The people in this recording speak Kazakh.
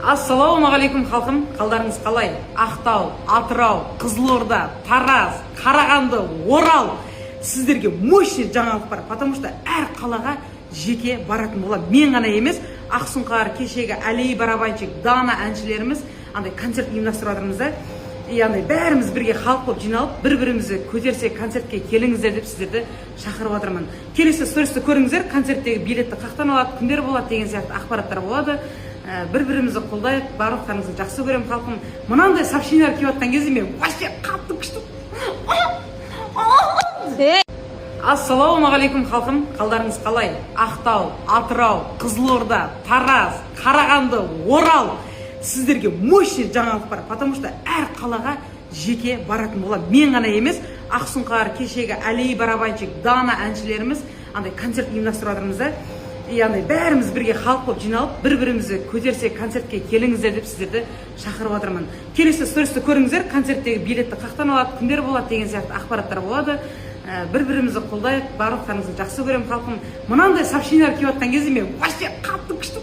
Ассалаумағалейкум халқым, қалдарыңыз қалай? Ақтау, Атырау, Қызылорда, Тараз, Қарағанды, Орал. Сіздерге мощный жаңалық бар, потому что әр қалаға жеке баратын боламын. Мен ғана емес, Ақсұңқар, кешегі Әлей барабанщик, Дана әншілеріміз андай концерт ұйымдастырып жатырмыз да. Яғни бәріміз бірге халық болып жиналып, бір-бірімізді көтерсек, концертке келіңіздер деп сіздерді шақырып отырмын. Келесі стористі көріңіздер, концерттегі билетті қақтан алады, күндер болады деген сияқты ақпараттар болады. Бір-бірімізді қолдайық, барлықтарыңызды жақсы көремін халқым. Мынандай сообщениялар келіп жатқан кезде мен вообще қатты күшті. Ассалаумағалейкум халқым, қалдарыңыз қалай? Ақтау, Атырау, Қызылорда, Тараз, Қарағанды, Орал. Сіздерге мощный жаңалық бар, потому что әр қалаға жеке баратын боламын. Мен ғана емес, Ақсұңқар, кешегі Әлей барабанщик, Дана әншілеріміз андай концерт ұйымдастырып жатырмыз да. Яғни бәріміз бірге халық болып жиналып, бір-бірімізді көтерсек, концертке келіңіздер деп сіздерді шақырып отырмын. Келесі стористі көріңіздер, концерттегі билетті қақтан алады, күндер болады деген сияқты ақпараттар болады. Бір-бірімізді қолдайық, барлықтарыңызды жақсы көремін халқым. Мынандай сообщениялар келіп жатқан кезде мен вообще қатты күшті.